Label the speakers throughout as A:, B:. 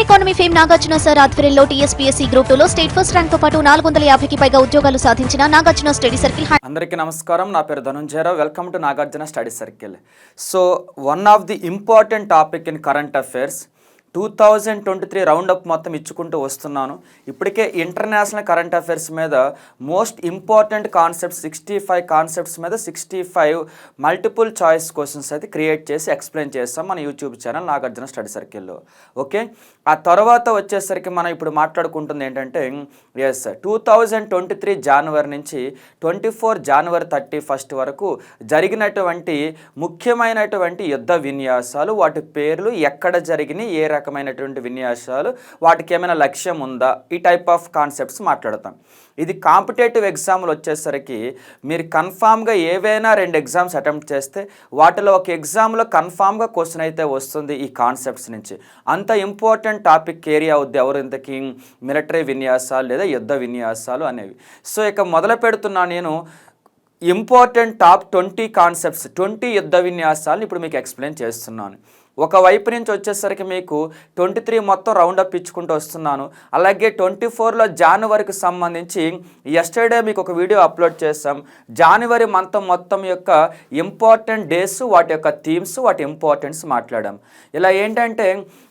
A: Economy fame Nagarjuna sir ఆధ్వర్యంలో TSPSC group 2లో state first rank తో పాటు 450కి పైగా ఉద్యోగాలు సాధించిన నాగార్జున స్టడీ సర్కిల్.
B: అందరికీ నమస్కారం, నా పేరు Dhanunjayarao. Welcome to Nagarjuna study circle. So one of the important topic in current affairs 2023 roundup మొత్తం ఇచ్చుకుంటూ వస్తున్నాను. ఇప్పటికే ఇంటర్నేషనల్ కరెంట్ అఫైర్స్ మీద మోస్ట్ ఇంపార్టెంట్ కాన్సెప్ట్స్ 65 కాన్సెప్ట్స్ మీద 65 మల్టిపుల్ చాయిస్ క్వశ్చన్స్ అయితే క్రియేట్ చేసి ఎక్స్ప్లెయిన్ చేస్తాం మన యూట్యూబ్ ఛానల్ నాగార్జున స్టడీ సర్కిల్లో. ఓకే, ఆ తర్వాత వచ్చేసరికి మనం ఇప్పుడు మాట్లాడుకుంటుంది ఏంటంటే 2023 జనవరి నుంచి 24 జనవరి 31 వరకు జరిగినటువంటి ముఖ్యమైనటువంటి యుద్ధ విన్యాసాలు, వాటి పేర్లు, ఎక్కడ జరిగినాయి, ఏ రకమైనటువంటి విన్యాసాలు, వాటికి ఏమైనా లక్ష్యం ఉందా, ఈ టైప్ ఆఫ్ కాన్సెప్ట్స్ మాట్లాడతాం. ఇది కాంపిటేటివ్ ఎగ్జామ్లు వచ్చేసరికి మీరు కన్ఫామ్గా ఏవైనా 2 ఎగ్జామ్స్ అటెంప్ట్ చేస్తే వాటిలో ఒక ఎగ్జామ్లో కన్ఫామ్గా క్వశ్చన్ అయితే వస్తుంది ఈ కాన్సెప్ట్స్ నుంచి. అంత ఇంపార్టెంట్ టాపిక్ ఏరియా అవుద్ది ఎవరు ఇంతకీ, మిలిటరీ విన్యాసాలు లేదా యుద్ధ విన్యాసాలు అనేవి. సో ఇక మొదలు పెడుతున్నా నేను ఇంపార్టెంట్ టాప్ 20 కాన్సెప్ట్స్, 20 యుద్ధ విన్యాసాలను ఇప్పుడు మీకు ఎక్స్ప్లెయిన్ చేస్తున్నాను. ఒకవైపు నుంచి వచ్చేసరికి మీకు 23 మొత్తం రౌండప్ ఇచ్చుకుంటూ వస్తున్నాను. అలాగే 24లో జనవరికి సంబంధించి ఎస్టర్డే మీకు ఒక వీడియో అప్లోడ్ చేస్తాం. జనవరి మంత్ మొత్తం యొక్క ఇంపార్టెంట్ డేస్, వాటి యొక్క థీమ్స్, వాటి ఇంపార్టెన్స్ మాట్లాడాం. ఇలా ఏంటంటే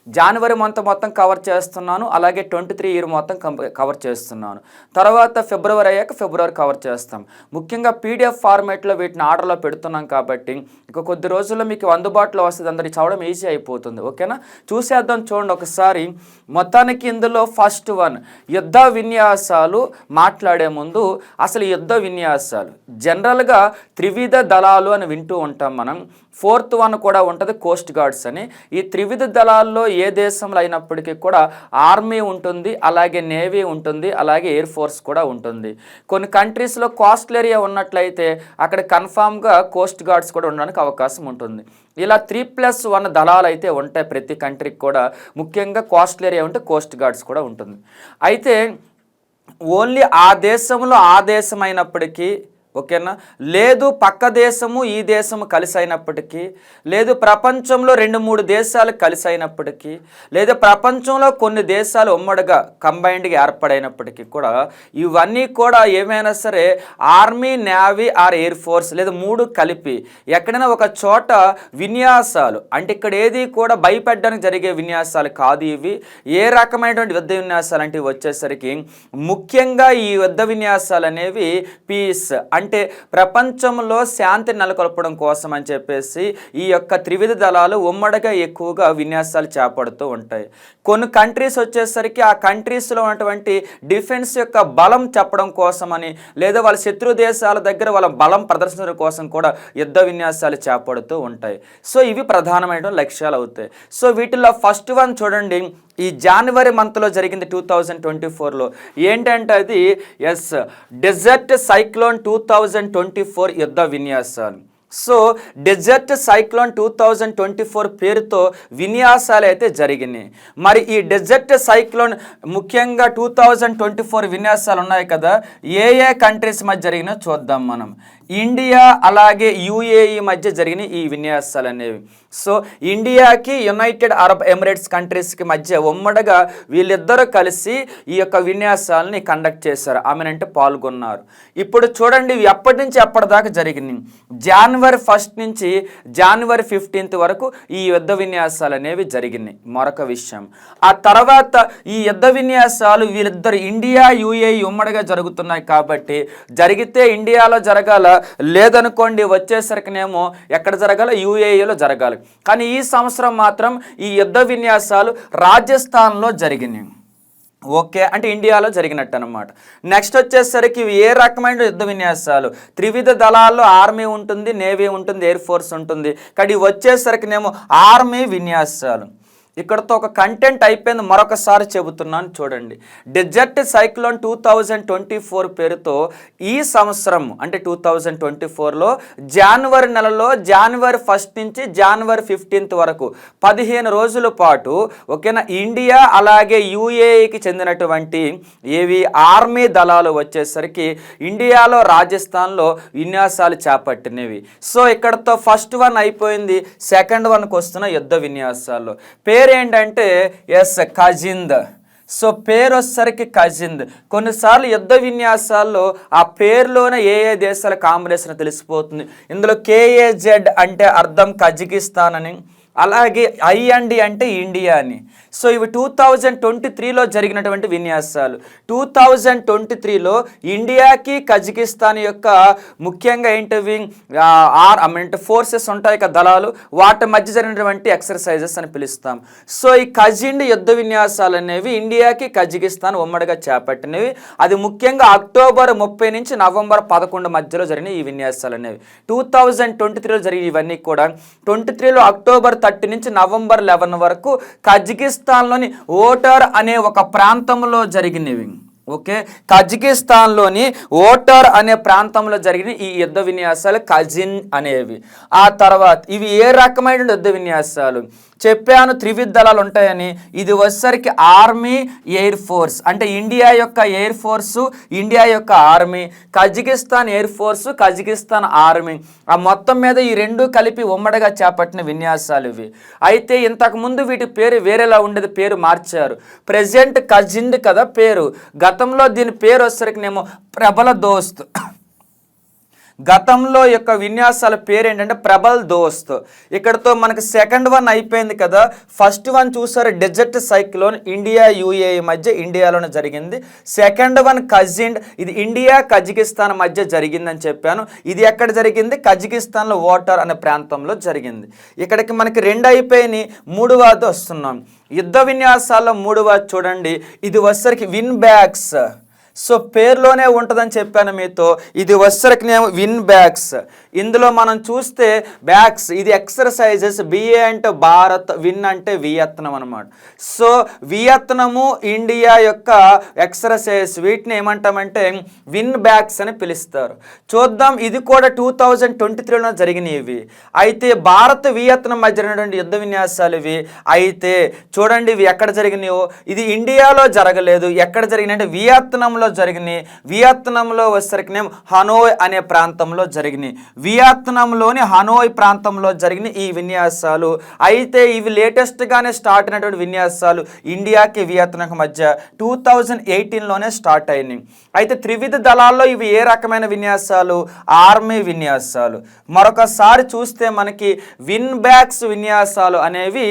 B: జనవరి మంత్ మొత్తం కవర్ చేస్తున్నాను, అలాగే 23 ఇయర్ మొత్తం కవర్ చేస్తున్నాను. తర్వాత ఫిబ్రవరి అయ్యాక ఫిబ్రవరి కవర్ చేస్తాం. ముఖ్యంగా పీడిఎఫ్ ఫార్మేట్లో వీటిని ఆర్డర్లో పెడుతున్నాం కాబట్టి ఇక కొద్ది రోజుల్లో మీకు అందుబాటులో వస్తుంది, అందరికి చదవడం ఈజీ అయిపోతుంది. ఓకేనా, చూసేద్దాం. చూడండి ఒకసారి. మొత్తానికి ఇందులో ఫస్ట్ వన్ యుద్ధ విన్యాసాలు మాట్లాడే ముందు అసలు యుద్ధ విన్యాసాలు జనరల్గా త్రివిధ దళాలు అని వింటూ ఉంటాం మనం. 4th వన్ కూడా ఉంటుంది కోస్ట్ గార్డ్స్ అని. ఈ త్రివిధ దళాల్లో ఏ దేశంలో అయినప్పటికీ కూడా ఆర్మీ ఉంటుంది, అలాగే నేవీ ఉంటుంది, అలాగే ఎయిర్ ఫోర్స్ కూడా ఉంటుంది. కొన్ని కంట్రీస్లో కోస్టల్ ఏరియా ఉన్నట్లయితే అక్కడ కన్ఫామ్గా కోస్ట్ గార్డ్స్ కూడా ఉండడానికి అవకాశం ఉంటుంది. ఇలా 3+1 దళాలు అయితే ఉంటాయి ప్రతి కంట్రీకి కూడా. ముఖ్యంగా కోస్టల్ ఏరియా ఉంటే కోస్ట్ గార్డ్స్ కూడా ఉంటుంది. అయితే ఓన్లీ ఆ దేశంలో ఆ దేశం అయినప్పటికీ, ఓకేనా, లేదు పక్క దేశము ఈ దేశము కలిసి అయినప్పటికీ, లేదు ప్రపంచంలో 2-3 దేశాలు కలిసి అయినప్పటికీ, లేదా ప్రపంచంలో కొన్ని దేశాలు ఉమ్మడిగా కంబైన్డ్గా ఏర్పడైనప్పటికీ కూడా ఇవన్నీ కూడా ఏమైనా సరే army, navy or air force లేదా 3 కలిపి ఎక్కడైనా ఒక చోట విన్యాసాలు, అంటే ఇక్కడ ఏది కూడా భయపెట్టడానికి జరిగే విన్యాసాలు కాదు ఇవి. ఏ రకమైనటువంటి యుద్ధ విన్యాసాలు అంటే వచ్చేసరికి ముఖ్యంగా ఈ యుద్ధ విన్యాసాలు అనేవి పీస్, అంటే ప్రపంచంలో శాంతి నెలకొల్పడం కోసం అని చెప్పేసి ఈ యొక్క త్రివిధ దళాలు ఉమ్మడిగా ఎక్కువగా విన్యాసాలు చేపడుతూ ఉంటాయి. కొన్ని కంట్రీస్ వచ్చేసరికి ఆ కంట్రీస్లో ఉన్నటువంటి డిఫెన్స్ యొక్క బలం చెప్పడం కోసమని, లేదా వాళ్ళ శత్రు దేశాల దగ్గర వాళ్ళ బలం ప్రదర్శించడం కోసం కూడా యుద్ధ విన్యాసాలు చేపడుతూ ఉంటాయి. సో ఇవి ప్రధానమైన లక్ష్యాలు అవుతాయి. సో వీటిల్లో ఫస్ట్ వన్ చూడండి, ఈ జనవరి మంత్లో జరిగింది 2024లో. ఏంటంటే అది డెజర్ట్ సైక్లోన్ 2024 యుద్ధ విన్యాసాలు. సో డెజర్ట్ సైక్లోన్ 2024 పేరుతో విన్యాసాలు అయితే జరిగినాయి. మరి ఈ డెజర్ట్ సైక్లోన్ ముఖ్యంగా 2024 విన్యాసాలు ఉన్నాయి కదా, ఏ ఏ కంట్రీస్ మధ్య జరిగినా చూద్దాం మనం. ఇండియా అలాగే యుఏఈ మధ్య జరిగిన ఈ విన్యాసాలు అనేవి. సో ఇండియాకి యునైటెడ్ అరబ్ ఎమిరేట్స్ కంట్రీస్కి మధ్య ఉమ్మడిగా వీళ్ళిద్దరూ కలిసి ఈ యొక్క విన్యాసాలని కండక్ట్ చేశారు, ఆమెనంటే పాల్గొన్నారు. ఇప్పుడు చూడండి ఇవి ఎప్పటి నుంచి ఎప్పటిదాకా జరిగినాయి. జనవరి 1 నుంచి జనవరి 15 వరకు ఈ యుద్ధ విన్యాసాలు అనేవి జరిగినాయి. మరొక విషయం, ఆ తర్వాత ఈ యుద్ధ విన్యాసాలు వీళ్ళిద్దరు ఇండియా యుఏఈ ఉమ్మడిగా జరుగుతున్నాయి కాబట్టి జరిగితే ఇండియాలో జరగాల, లేదనుకోండి వచ్చేసరికినేమో ఎక్కడ జరగాలి, యుఏఈలో జరగాలి. కానీ ఈ సంవత్సరం మాత్రం ఈ యుద్ధ విన్యాసాలు రాజస్థాన్లో జరిగినాయి. ఓకే, అంటే ఇండియాలో జరిగినట్టు అనమాట. నెక్స్ట్ వచ్చేసరికి ఏ రకమైన యుద్ధ విన్యాసాలు, త్రివిధ దళాల్లో ఆర్మీ ఉంటుంది, నేవీ ఉంటుంది, ఎయిర్ ఫోర్స్ ఉంటుంది. కానీ వచ్చేసరికినేమో ఆర్మీ విన్యాసాలు. ఇక్కడతో ఒక కంటెంట్ అయిపోయింది, మరొకసారి చెబుతున్నాను చూడండి. డెజర్ట్ సైక్లోన్ 2024 పేరుతో ఈ సంవత్సరం అంటే 2024లో జనవరి నెలలో జనవరి 1 నుంచి జనవరి 15 వరకు 15 రోజుల పాటు ఓకేనా ఇండియా అలాగే యుఏఈకి చెందినటువంటి ఏవి ఆర్మీ దళాలు వచ్చేసరికి ఇండియాలో రాజస్థాన్లో విన్యాసాలు చేపట్టినవి. సో ఇక్కడతో ఫస్ట్ వన్ అయిపోయింది. సెకండ్ వన్కి వస్తున్న యుద్ధ విన్యాసాల్లో పేరు పేరేంటంటే ఎస్ కజింద్. సో పేరు వచ్చేసరికి కజింద్. కొన్నిసార్లు యుద్ధ విన్యాసాల్లో ఆ పేరులోనే ఏ ఏ దేశాల కాంబినేషన్ తెలిసిపోతుంది. ఇందులో KAZ అంటే అర్థం కజకిస్తాన్ అని, అలాగే IND అంటే ఇండియా అని. సో ఇవి 2023లో జరిగినటువంటి విన్యాసాలు. 2023లో ఇండియాకి కజకిస్తాన్ యొక్క ముఖ్యంగా ఏంటివి ఫోర్సెస్ ఉంటాయి కదా, దళాలు, వాటి మధ్య జరిగినటువంటి ఎక్సర్సైజెస్ అని పిలుస్తాం. సో ఈ కజిండ్ యుద్ధ విన్యాసాలు అనేవి ఇండియాకి కజకిస్తాన్ ఉమ్మడిగా చేపట్టినవి. అది ముఖ్యంగా అక్టోబర్ 30 నుంచి నవంబర్ 11 మధ్యలో జరిగిన ఈ విన్యాసాలు అనేవి 2023లో జరిగిన ఇవన్నీ కూడా 23లో అక్టోబర్ 30 నుంచి నవంబర్ 11 వరకు కజకిస్తాన్లోని ఓటర్ అనే ఒక ప్రాంతంలో జరిగినవి. ఓకే, కజకిస్తాన్లోని ఓటర్ అనే ప్రాంతంలో జరిగిన ఈ యుద్ధ విన్యాసాలు కజిన్ అనేవి. ఆ తర్వాత ఇవి ఏ రకమైన యుద్ధ విన్యాసాలు చెప్పాను, త్రివిధ దళాలు ఉంటాయని. ఇది వచ్చేసరికి ఆర్మీ, ఎయిర్ ఫోర్స్, అంటే ఇండియా యొక్క ఎయిర్ ఫోర్సు, ఇండియా యొక్క army, Kazakhstan air force, Kazakhstan army, ఆ మొత్తం మీద ఈ రెండు కలిపి ఉమ్మడిగా చేపట్టిన విన్యాసాలు ఇవి. అయితే ఇంతకుముందు వీటి పేరు వేరేలా ఉండేది, పేరు మార్చారు. ప్రెజెంట్ కజిండ్ కదా పేరు, గతంలో దీని పేరు వచ్చేసరికినేమో ప్రబల దోస్త్. గతంలో యొక్క విన్యాసాల పేరు ఏంటంటే ప్రబల్ దోస్త్. ఇక్కడతో మనకి సెకండ్ వన్ అయిపోయింది కదా. ఫస్ట్ వన్ చూసారు డెజర్ట్ సైక్లోన్, ఇండియా UAE మధ్య ఇండియాలోనే జరిగింది. సెకండ్ వన్ కజిండ్, ఇది ఇండియా కజకిస్తాన్ మధ్య జరిగిందని చెప్పాను. ఇది ఎక్కడ జరిగింది? కజకిస్తాన్లో ఓటర్ అనే ప్రాంతంలో జరిగింది. ఇక్కడికి మనకి రెండు అయిపోయినాయి, మూడవది వస్తున్నాం. యుద్ధ విన్యాసాల్లో మూడవది చూడండి, ఇది వచ్చరికి విన్ బ్యాగ్స్. సో పేరులోనే ఉంటుందని చెప్పాను మీతో. ఇది వచ్చరికినేమో విన్ బ్యాగ్స్. ఇందులో మనం చూస్తే బ్యాగ్స్ ఇది ఎక్సర్సైజెస్. BA అంటే భారత్, విన్ అంటే వియత్నం అనమాట. సో వియత్నము ఇండియా యొక్క ఎక్సర్సైజ్, వీటిని ఏమంటామంటే విన్ బ్యాగ్స్ అని పిలుస్తారు. చూద్దాం, ఇది కూడా 2023లో జరిగినవి. అయితే భారత్ వియత్నం మధ్య జరిగినటువంటి యుద్ధ విన్యాసాలు ఇవి. అయితే చూడండి ఇవి ఎక్కడ జరిగినాయో, ఇది ఇండియాలో జరగలేదు. ఎక్కడ జరిగినాయంటే వియత్నంలో జరిగినాయి. వియత్నంలో వచ్చరికి హనోయ్ అనే ప్రాంతంలో జరిగినాయి. వియత్నంలోని హనోయ్ ప్రాంతంలో జరిగిన ఈ విన్యాసాలు. అయితే ఇవి లేటెస్ట్గానే స్టార్ట్ అయినటువంటి విన్యాసాలు. ఇండియాకి వియత్నంకి మధ్య 2018లోనే స్టార్ట్ అయినాయి. అయితే త్రివిధ దళాల్లో ఇవి ఏ రకమైన విన్యాసాలు? ఆర్మీ విన్యాసాలు. మరొకసారి చూస్తే మనకి విన్ బ్యాగ్స్ విన్యాసాలు అనేవి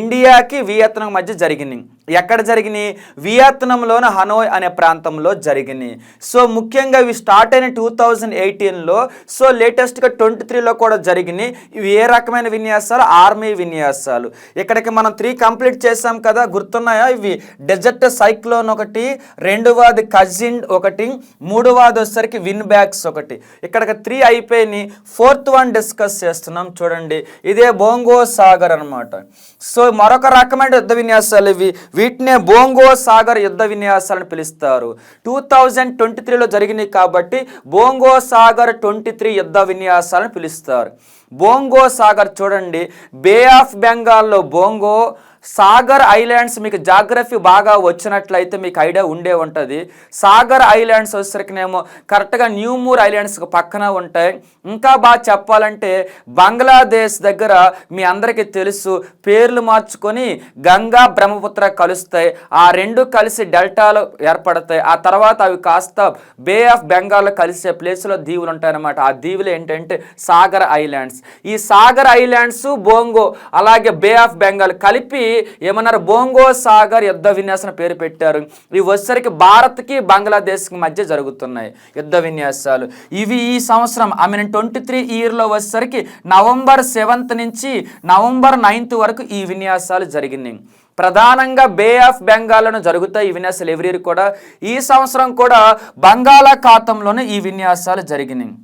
B: ఇండియాకి వియత్నం మధ్య జరిగినాయి. ఎక్కడ జరిగినాయి? వియత్నంలోని హనోయ్ అనే ప్రాంతంలో జరిగినాయి. సో ముఖ్యంగా ఇవి స్టార్ట్ అయిన 2018లో. సో లేటెస్ట్గా 23లో కూడా జరిగినాయి. ఇవి ఏ రకమైన విన్యాసాలు? ఆర్మీ విన్యాసాలు. ఇక్కడికి మనం 3 కంప్లీట్ చేసాం కదా, గుర్తున్నాయా? ఇవి డెజర్ట్ సైక్లోన్ ఒకటి, రెండవది కజిండ్ ఒకటి, మూడవది వచ్చేసరికి విన్ బ్యాగ్స్ ఒకటి. ఇక్కడికి 3 అయిపోయినాయి. ఫోర్త్ వన్ డిస్కస్ చేస్తున్నాం. చూడండి, ఇదే బోంగో సాగర్ అనమాట. సో మరొక రకమైన యుద్ధ విన్యాసాలు ఇవి. వీటినే బోంగో సాగర్ యుద్ధ విన్యాసాలను పిలుస్తారు. 2023లో జరిగినాయి కాబట్టి బోంగో సాగర్ 23 యుద్ధ విన్యాసాలను పిలుస్తారు. బోంగో సాగర్ చూడండి, బే ఆఫ్ బెంగాల్లో బోంగో సాగర్ ఐలాండ్స్. మీకు జాగ్రఫీ బాగా వచ్చినట్లయితే మీకు ఐడియా ఉండే ఉంటుంది. సాగర్ ఐలాండ్స్ వచ్చేసరికినేమో కరెక్ట్గా న్యూమూర్ ఐలాండ్స్కి పక్కన ఉంటాయి. ఇంకా బాగా చెప్పాలంటే బంగ్లాదేశ్ దగ్గర మీ అందరికీ తెలుసు, పేర్లు మార్చుకొని గంగా బ్రహ్మపుత్ర కలుస్తాయి. ఆ రెండు కలిసి డెల్టాలు ఏర్పడతాయి. ఆ తర్వాత అవి కాస్త బే ఆఫ్ బెంగాల్లో కలిసే ప్లేస్లో దీవులు ఉంటాయన్నమాట. ఆ దీవులు ఏంటంటే సాగర్ ఐలాండ్స్. ఈ సాగర్ ఐలాండ్స్, బోంగో, అలాగే బే ఆఫ్ బెంగాల్ కలిపి ఏమన్నారు? బోంగో సాగర్ యుద్ధ విన్యాసం పేరు పెట్టారు. ఇవి వచ్చరికి భారత్కి బంగ్లాదేశ్కి మధ్య జరుగుతున్నాయి యుద్ధ విన్యాసాలు. ఇవి ఈ సంవత్సరం 23 ఇయర్లో వచ్చేసరికి నవంబర్ 7th నుంచి నవంబర్ 9th వరకు ఈ విన్యాసాలు జరిగినాయి. ప్రధానంగా బే ఆఫ్ బెంగాల్లోనే జరుగుతాయి ఈ విన్యాసాలు ఎవ్రీ ఇయర్ కూడా. ఈ సంవత్సరం కూడా బంగాళాఖాతంలోనే ఈ విన్యాసాలు జరిగినాయి.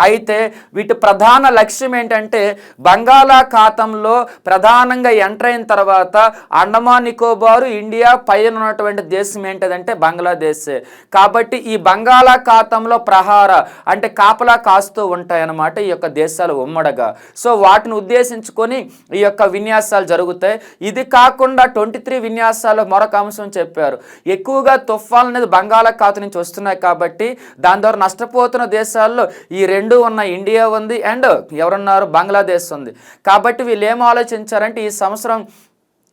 B: అయితే వీటి ప్రధాన లక్ష్యం ఏంటంటే బంగాళాఖాతంలో ప్రధానంగా ఎంటర్ అయిన తర్వాత అండమాన్ నికోబారు, ఇండియా పైన ఉన్నటువంటి దేశం ఏంటంటే బంగ్లాదేశ్. కాబట్టి ఈ బంగాళాఖాతంలో ప్రహార అంటే కాపలా కాస్తూ ఉంటాయన్నమాట ఈ యొక్క దేశాలు ఉమ్మడిగా. సో వాటిని ఉద్దేశించుకొని ఈ యొక్క విన్యాసాలు జరుగుతాయి. ఇది కాకుండా 23 విన్యాసాలు మరొక అంశం చెప్పారు. ఎక్కువగా తుఫాన్లు అనేది బంగాళాఖాతం నుంచి వస్తున్నాయి కాబట్టి దాని ద్వారా నష్టపోతున్న దేశాల్లో ఈ రెండు ఉన్న ఇండియా ఉంది అండ్ ఎవరున్నారు? బంగ్లాదేశ్ ఉంది. కాబట్టి వీళ్ళు ఏం ఆలోచించారంటే ఈ సంవత్సరం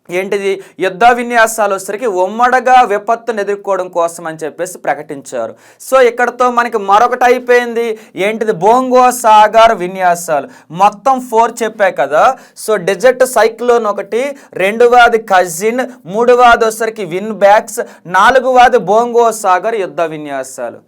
B: ఏంటిది యుద్ధ విన్యాసాలు వచ్చేసరికి ఉమ్మడిగా విపత్తును ఎదుర్కోవడం కోసం అని చెప్పేసి ప్రకటించారు. సో ఇక్కడతో మనకి మరొకటి అయిపోయింది, ఏంటిది బోంగో సాగర్ విన్యాసాలు. మొత్తం 4 చెప్పా కదా. సో డెజర్ట్ సైక్లోన్ ఒకటి, రెండవది కజిన్, మూడవది వచ్చేసరికి విన్ బ్యాక్స్, నాలుగవది బోంగో సాగర్ యుద్ధ విన్యాసాలు.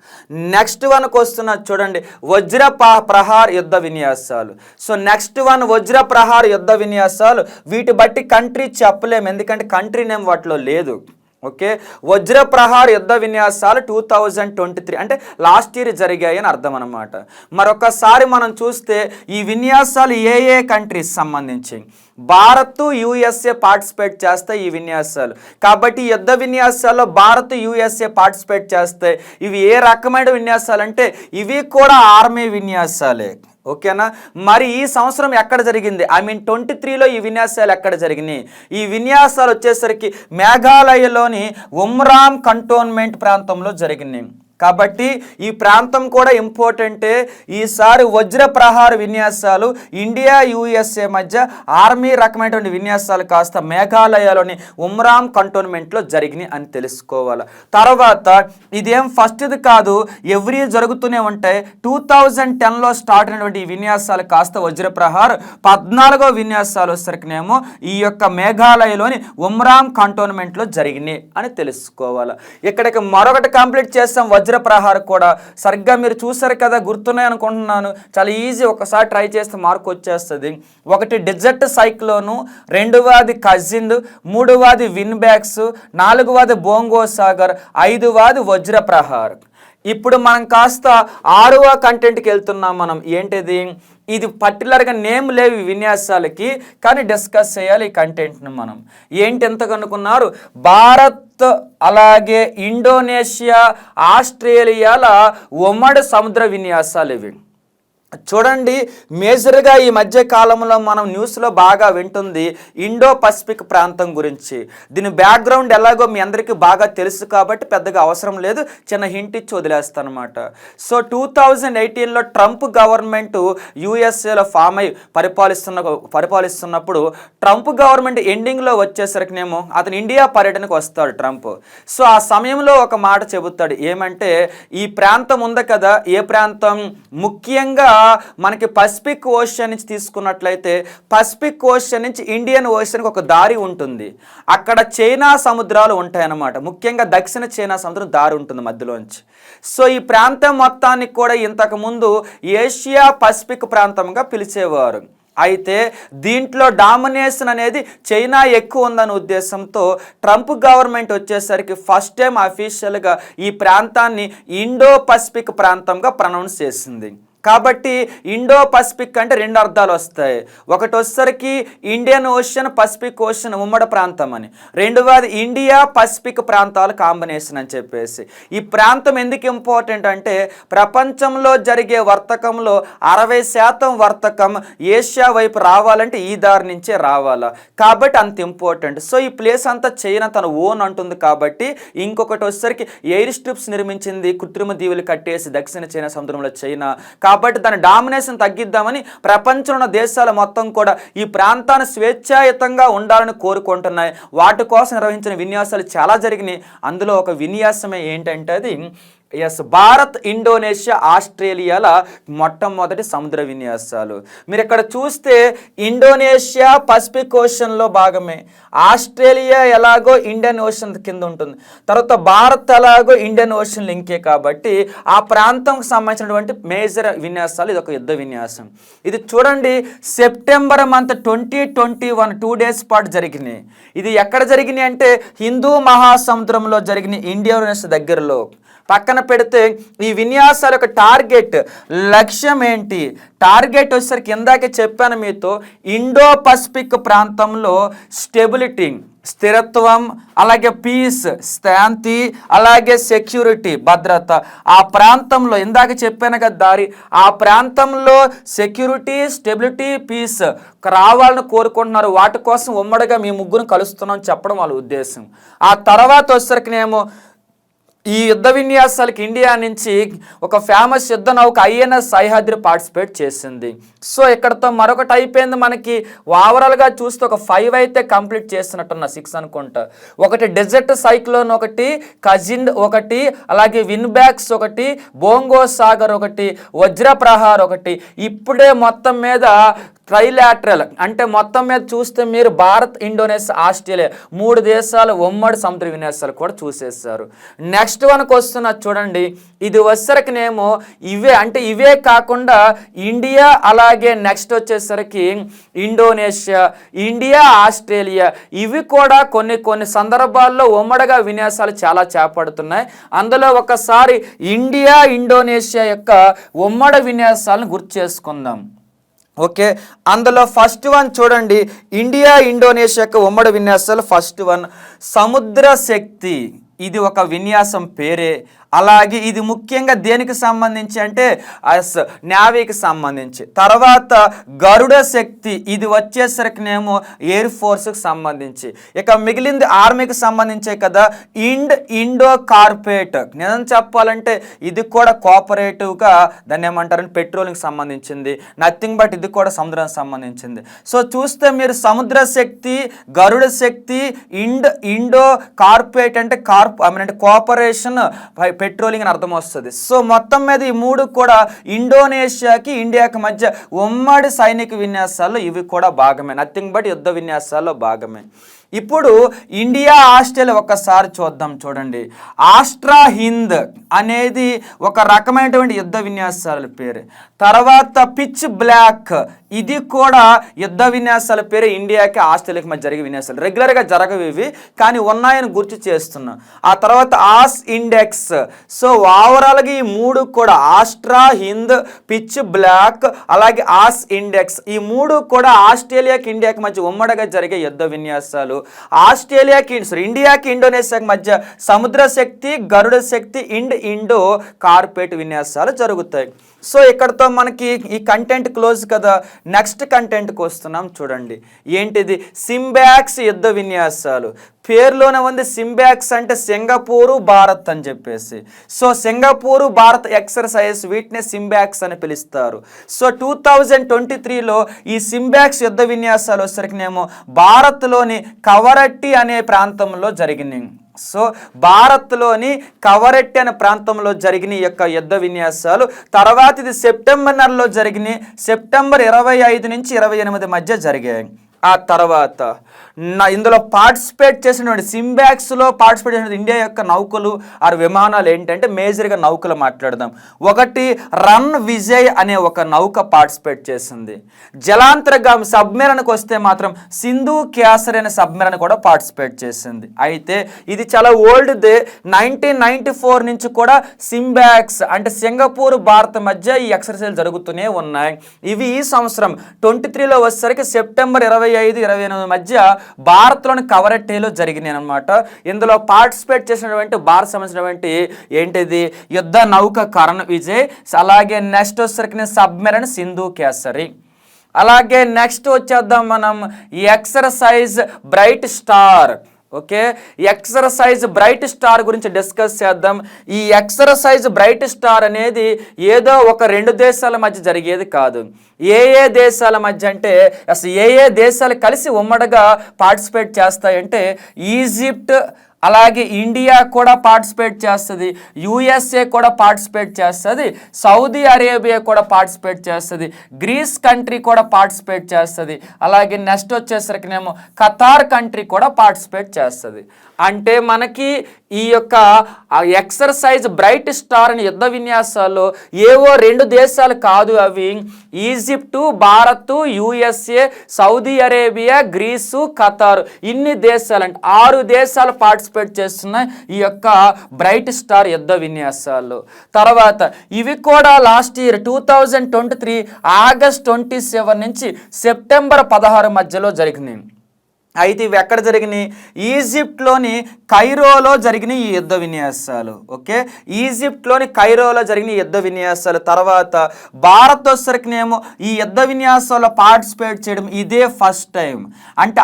B: నెక్స్ట్ వన్కి వస్తున్నది చూడండి, వజ్ర ప్రహార్ యుద్ధ విన్యాసాలు. సో నెక్స్ట్ వన్ వజ్ర ప్రహార్ యుద్ధ విన్యాసాలు. వీటి బట్టి కంట్రీ చెప్పలేము, ఎందుకంటే కంట్రీ నేమ్ వాటిలో లేదు. ఓకే, వజ్ర ప్రహార్ యుద్ధ విన్యాసాలు 2023 అంటే లాస్ట్ ఇయర్ జరిగాయి అని అర్థం అనమాట. మరొకసారి మనం చూస్తే ఈ విన్యాసాలు ఏ కంట్రీస్ సంబంధించి, భారత్ యుఎస్ఏ పార్టిసిపేట్ చేస్తాయి ఈ విన్యాసాలు. కాబట్టి యుద్ధ విన్యాసాల్లో భారత్ యుఎస్ఏ పార్టిసిపేట్ చేస్తాయి. ఇవి ఏ రకమైన విన్యాసాలు అంటే ఇవి కూడా ఆర్మీ విన్యాసాలే. ఓకేనా, మరి ఈ సంవత్సరం ఎక్కడ జరిగింది, 23లో ఈ విన్యాసాలు ఎక్కడ జరిగినాయి? ఈ విన్యాసాలు వచ్చేసరికి మేఘాలయలోని ఉమ్రామ్ కంటోన్మెంట్ ప్రాంతంలో జరిగినాయి. కాబట్టి ఈ ప్రాంతం కూడా ఇంపార్టెంటే. ఈసారి వజ్ర ప్రహార విన్యాసాలు ఇండియా యుఎస్ఏ మధ్య ఆర్మీ రకమైనటువంటి విన్యాసాలు కాస్త మేఘాలయలోని ఉమ్రామ్ కంటోన్మెంట్లో జరిగినాయి అని తెలుసుకోవాలి. తర్వాత ఇదేం ఫస్ట్ది కాదు, ఎవ్రీ జరుగుతూనే ఉంటాయి. 2010లో స్టార్ట్ అయినటువంటి ఈ విన్యాసాలు కాస్త వజ్ర ప్రహార్ 14వ విన్యాసాలు వచ్చేసరికినేమో ఈ యొక్క మేఘాలయలోని ఉమ్రామ్ కంటోన్మెంట్లో జరిగినాయి అని తెలుసుకోవాలి. ఇక్కడికి మరొకటి కంప్లీట్ చేస్తాం, వజ్ర ప్రహార్ కూడా. సరిగ్గా మీరు చూసారు కదా, గుర్తున్నాయి అనుకుంటున్నాను. చాలా ఈజీ, ఒకసారి ట్రై చేస్తే మార్క్ వచ్చేస్తుంది. ఒకటి డెజర్ట్ సైక్లోను, రెండవది కజిన్, మూడవది విన్ బ్యాక్స్, నాలుగవది బోంగో సాగర్, ఐదవది వజ్ర ప్రహార్. ఇప్పుడు మనం కాస్త 6వ కంటెంట్కి వెళ్తున్నాం. మనం ఏంటిది, ఇది పర్టికులర్గా నేమ్ లేవు విన్యాసాలకి, కానీ డిస్కస్ చేయాలి ఈ కంటెంట్ని మనం. ఏంటి ఎంత కనుక్కున్నారు, భారత్ అలాగే ఇండోనేషియా ఆస్ట్రేలియాల ఉమ్మడి సముద్ర విన్యాసాలు ఇవి. చూడండి, మేజర్గా ఈ మధ్య కాలంలో మనం న్యూస్లో బాగా వింటుంది ఇండో పసిఫిక్ ప్రాంతం గురించి. దీని బ్యాక్గ్రౌండ్ ఎలాగో మీ అందరికీ బాగా తెలుసు కాబట్టి పెద్దగా అవసరం లేదు, చిన్న హింట్ ఇచ్చి వదిలేస్తాను అనమాట. సో 2018లో ట్రంప్ గవర్నమెంట్ యూఎస్ఏలో ఫామ్ అయి పరిపాలిస్తున్నప్పుడు ట్రంప్ గవర్నమెంట్ ఎండింగ్లో వచ్చేసరికినేమో అతను ఇండియా పర్యటనకు వస్తాడు ట్రంప్. సో ఆ సమయంలో ఒక మాట చెబుతాడు, ఏమంటే ఈ ప్రాంతం ఉంది కదా, ఏ ప్రాంతం, ముఖ్యంగా మనకి పసిఫిక్ ఓషన్ నుంచి తీసుకున్నట్లయితే పసిఫిక్ ఓషన్ నుంచి ఇండియన్ ఓషన్కి ఒక దారి ఉంటుంది. అక్కడ చైనా సముద్రాలు ఉంటాయన్నమాట, ముఖ్యంగా దక్షిణ చైనా సముద్రం దారి ఉంటుంది మధ్యలోంచి. సో ఈ ప్రాంతం మొత్తానికి కూడా ఇంతకుముందు ఏషియా పసిఫిక్ ప్రాంతంగా పిలిచేవారు. అయితే దీంట్లో డామినేషన్ అనేది చైనా ఎక్కువ ఉందనే ఉద్దేశంతో ట్రంప్ గవర్నమెంట్ వచ్చేసరికి ఫస్ట్ టైం అఫీషియల్గా ఈ ప్రాంతాన్ని ఇండో పసిఫిక్ ప్రాంతంగా ప్రొనౌన్స్ చేసింది. కాబట్టి ఇండో పసిఫిక్ అంటే 2 అర్థాలు వస్తాయి. ఒకటి వచ్చేసరికి ఇండియన్ ఓషన్ పసిఫిక్ ఓషన్ ఉమ్మడి ప్రాంతం అని, రెండవది ఇండియా పసిఫిక్ ప్రాంతాల కాంబినేషన్ అని చెప్పేసి. ఈ ప్రాంతం ఎందుకు ఇంపార్టెంట్ అంటే ప్రపంచంలో జరిగే వర్తకంలో 60% వర్తకం ఏషియా వైపు రావాలంటే ఈ దారి నుంచే రావాలా, కాబట్టి అంత ఇంపార్టెంట్. సో ఈ ప్లేస్ అంతా చైనా తన ఓన్ అంటుంది. కాబట్టి ఇంకొకటి వచ్చేసరికి ఎయిర్ స్ట్రిప్స్ నిర్మించింది, కృత్రిమ దీవులు కట్టేసి దక్షిణ చైనా సముద్రంలో చైనా. కాబట్టి దాని డామినేషన్ తగ్గిద్దామని ప్రపంచంలో ఉన్న దేశాలు మొత్తం కూడా ఈ ప్రాంతాన్ని స్వేచ్ఛాయుతంగా ఉండాలని కోరుకుంటున్నాయి. వాటి కోసం నిర్వహించిన విన్యాసాలు చాలా జరిగినాయి. అందులో ఒక విన్యాసమే ఏంటంటే అది భారత్ ఇండోనేషియా ఆస్ట్రేలియాల మొట్టమొదటి సముద్ర విన్యాసాలు. మీరు ఇక్కడ చూస్తే ఇండోనేషియా పసిఫిక్ ఓషన్లో భాగమే, ఆస్ట్రేలియా ఎలాగో ఇండియన్ ఓషన్ కింద ఉంటుంది, తర్వాత భారత్ ఎలాగో ఇండియన్ ఓషన్ లింకే. కాబట్టి ఆ ప్రాంతంకి సంబంధించినటువంటి మేజర్ విన్యాసాలు ఇది ఒక యుద్ధ విన్యాసం. ఇది చూడండి, సెప్టెంబర్ మంత్ 2021 2 days పాటు జరిగినాయి. ఇది ఎక్కడ జరిగినాయి అంటే హిందూ మహాసముద్రంలో జరిగిన ఇండోనేషియా దగ్గరలో. పక్కన పెడితే ఈ విన్యాసాల యొక్క టార్గెట్ లక్ష్యం ఏంటి, టార్గెట్ వచ్చేసరికి ఇందాకే చెప్పాను మీతో, ఇండో పసిఫిక్ ప్రాంతంలో స్టెబిలిటీ స్థిరత్వం, అలాగే పీస్ శాంతి, అలాగే సెక్యూరిటీ భద్రత. ఆ ప్రాంతంలో ఇందాక చెప్పాను కదా దారి, ఆ ప్రాంతంలో సెక్యూరిటీ స్టెబిలిటీ పీస్ రావాలని కోరుకుంటున్నారు. వాటి కోసం ఉమ్మడిగా మీ ముగ్గురు కలుస్తున్నాం చెప్పడం వాళ్ళ ఉద్దేశం. ఆ తర్వాత వచ్చేసరికినేమో ఈ యుద్ధ విన్యాసాలకి ఇండియా నుంచి ఒక ఫేమస్ యుద్ధ నౌక ఐఎన్ఎస్ సహ్యాద్రి పార్టిసిపేట్ చేసింది. సో ఇక్కడతో మరొకటి అయిపోయింది. మనకి ఓవరాల్గా చూస్తే ఒక 5 అయితే కంప్లీట్ చేస్తున్నట్టున్న 6 అనుకుంటా. ఒకటి డెజర్ట్ సైక్లోన్ ఒకటి, కజిన్ ఒకటి, అలాగే విన్బ్యాక్స్ ఒకటి, బోంగో సాగర్ ఒకటి, వజ్రప్రహార్ ఒకటి. ఇప్పుడే మొత్తం మీద ట్రైలాటరల్ అంటే మొత్తం మీద చూస్తే మీరు భారత్, ఇండోనేషియా, ఆస్ట్రేలియా 3 దేశాలు ఉమ్మడి సముద్ర విన్యాసాలు కూడా చూసేశారు. నెక్స్ట్ వన్కి వస్తున్న చూడండి, ఇది వచ్చేసరికినేమో ఇవే కాకుండా ఇండియా, అలాగే నెక్స్ట్ వచ్చేసరికి ఇండోనేషియా, ఇండియా, ఆస్ట్రేలియా ఇవి కూడా కొన్ని సందర్భాల్లో ఉమ్మడిగా విన్యాసాలు చాలా చేపడుతున్నాయి. అందులో ఒకసారి ఇండియా, ఇండోనేషియా యొక్క ఉమ్మడి విన్యాసాలను గుర్తు చేసుకుందాం. ఓకే, అందులో ఫస్ట్ వన్ చూడండి, ఇండియా, ఇండోనేషియా యొక్క ఉమ్మడి విన్యాసాలు. ఫస్ట్ వన్ సముద్ర శక్తి. ఇది ఒక విన్యాసం పేరే. అలాగే ఇది ముఖ్యంగా దేనికి సంబంధించి అంటే నేవీకి సంబంధించి. తర్వాత గరుడ శక్తి, ఇది వచ్చేసరికినేమో ఎయిర్ ఫోర్స్కి సంబంధించి. ఇక మిగిలింది ఆర్మీకి సంబంధించే కదా. ఇండో కార్పొరేట్, నిజం చెప్పాలంటే ఇది కూడా కోఆపరేటివ్గా దాన్ని ఏమంటారని పెట్రోలింగ్కి సంబంధించింది. నథింగ్ బట్ ఇది కూడా సముద్రానికి సంబంధించింది. సో చూస్తే మీరు సముద్ర శక్తి, గరుడ శక్తి, ఇండో కార్పొరేట్ అంటే కోఆపరేషన్ పెట్రోలింగ్ అని అర్థం వస్తుంది. సో మొత్తం మీద ఈ 3 కూడా ఇండోనేషియాకి, ఇండియాకి మధ్య ఉమ్మడి సైనిక విన్యాసాల్లో ఇవి కూడా భాగమే. నథింగ్ బట్ యుద్ధ విన్యాసాల్లో భాగమే. ఇప్పుడు ఇండియా, ఆస్ట్రేలియా ఒక్కసారి చూద్దాం. చూడండి, ఆస్ట్రా హింద్ అనేది ఒక రకమైనటువంటి యుద్ధ విన్యాసాల పేరు. తర్వాత పిచ్ బ్లాక్, ఇది కూడా యుద్ధ విన్యాసాల పేరు. ఇండియాకి, ఆస్ట్రేలియాకి మధ్య జరిగే విన్యాసాలు రెగ్యులర్గా జరగవు ఇవి, కానీ ఉన్నాయని గుర్తు చేస్తున్నాం. ఆ తర్వాత ఆస్ ఇండెక్స్. సో ఓవరాల్గా ఈ 3 కూడా ఆస్ట్రా హింద్, పిచ్ బ్లాక్, అలాగే ఆస్ ఇండెక్స్ ఈ 3 కూడా ఆస్ట్రేలియాకి, ఇండియాకి మధ్య ఉమ్మడిగా జరిగే యుద్ధ విన్యాసాలు. ఇండియాకి, ఇండోనేషియాకి మధ్య సముద్ర శక్తి, గరుడ శక్తి, ఇండో కార్పొరేట్ విన్యాసాలు జరుగుతాయి. సో ఇక్కడతో మనకి ఈ కంటెంట్ క్లోజ్ కదా. నెక్స్ట్ కంటెంట్కి వస్తున్నాం. చూడండి, ఏంటిది? సింబ్యాక్స్ యుద్ధ విన్యాసాలు. పేరులోనే ఉంది సింబ్యాక్స్ అంటే సింగపూరు, భారత్ అని చెప్పేసి. సో సింగపూరు, భారత్ ఎక్సర్సైజ్, వీటిని సింబ్యాక్స్ అని పిలుస్తారు. సో 2023లో ఈ సింబ్యాక్స్ యుద్ధ విన్యాసాలు వచ్చేసరికినేమో భారత్లోని కవరట్టి అనే ప్రాంతంలో జరిగినాయి. సో భారత్లోని కవరట్టి అనే ప్రాంతంలో జరిగిన ఈ యొక్క యుద్ధ విన్యాసాలు. తర్వాత ఇది సెప్టెంబర్ నెలలో జరిగినాయి. సెప్టెంబర్ 25 నుంచి 28 మధ్య జరిగాయి. ఆ తర్వాత ఇందులో పార్టిసిపేట్ చేసినటువంటి సింబ్యాక్స్లో పార్టిసిపేట్ చేసిన ఇండియా యొక్క నౌకలు ఆరు విమానాలు ఏంటంటే మేజర్గా నౌకలు మాట్లాడదాం. ఒకటి రన్ విజయ్ అనే ఒక నౌక పార్టిసిపేట్ చేసింది. జలాంతర్గామి సబ్మెరైన్కి వస్తే మాత్రం సింధు క్యాసర్ అనే సబ్మెరైన్ కూడా పార్టిసిపేట్ చేసింది. అయితే ఇది చాలా ఓల్డ్దే. 1994 నుంచి కూడా సింబ్యాక్స్ అంటే సింగపూర్, భారత్ మధ్య ఈ ఎక్సర్సైజ్ జరుగుతూనే ఉన్నాయి. ఇవి ఈ సంవత్సరం 23లో వచ్చేసరికి సెప్టెంబర్ 25-28 మధ్య భారత్లోని కవరట్టేలో జరిగినాయి అన్నమాట. ఇందులో పార్టిసిపేట్ చేసినటువంటి భారత్ సంబంధించినటువంటి ఏంటిది యుద్ధ నౌక కరణ్ విజయ్, అలాగే నెక్స్ట్ వచ్చేసరికి సబ్మెరైన్ సింధు కేసరి. అలాగే నెక్స్ట్ వచ్చేద్దాం మనం exercise bright star. Okay, exercise bright star గురించి డిస్కస్ చేద్దాం. ఈ ఎక్సర్సైజ్ బ్రైట్ స్టార్ అనేది ఏదో ఒక 2 దేశాల మధ్య జరిగేది కాదు. ఏ దేశాల మధ్య అంటే అసలు ఏ దేశాలు కలిసి ఉమ్మడిగా పార్టిసిపేట్ చేస్తాయంటే ఈజిప్ట్, అలాగే ఇండియా కూడా పార్టిసిపేట్ చేస్తుంది, యుఎస్ఏ కూడా పార్టిసిపేట్ చేస్తుంది, సౌదీ అరేబియా కూడా పార్టిసిపేట్ చేస్తుంది, గ్రీస్ కంట్రీ కూడా పార్టిసిపేట్ చేస్తుంది, అలాగే నెక్స్ట్ వచ్చేసరికినేమో ఖతార్ కంట్రీ కూడా పార్టిసిపేట్ చేస్తుంది. అంటే మనకి ఈ యొక్క ఎక్సర్సైజ్ బ్రైట్ స్టార్ అనే యుద్ధ విన్యాసాల్లో ఏవో 2 దేశాలు కాదు, అవి Egypt, Bharat, USA, Saudi Arabia, Greece, Qatar ఇన్ని దేశాలు అంటే 6 దేశాలు పార్టిసిపేట్ చేస్తున్నాయి ఈ యొక్క బ్రైట్ స్టార్ యుద్ధ విన్యాసాల్లో. తర్వాత ఇవి కూడా లాస్ట్ ఇయర్ 2023 ఆగస్ట్ 27 నుంచి సెప్టెంబర్ 16 మధ్యలో జరిగినాయి. అయితే ఇవి ఎక్కడ జరిగినాయి? ఈజిప్ట్లోని కైరోలో జరిగిన ఈ యుద్ధ విన్యాసాలు. ఓకే, ఈజిప్ట్లోని కైరోలో జరిగిన యుద్ధ విన్యాసాలు. తర్వాత భారత్ వచ్చరికినేమో ఈ యుద్ధ విన్యాసాల్లో పార్టిసిపేట్ చేయడం ఇదే ఫస్ట్ టైం. అంటే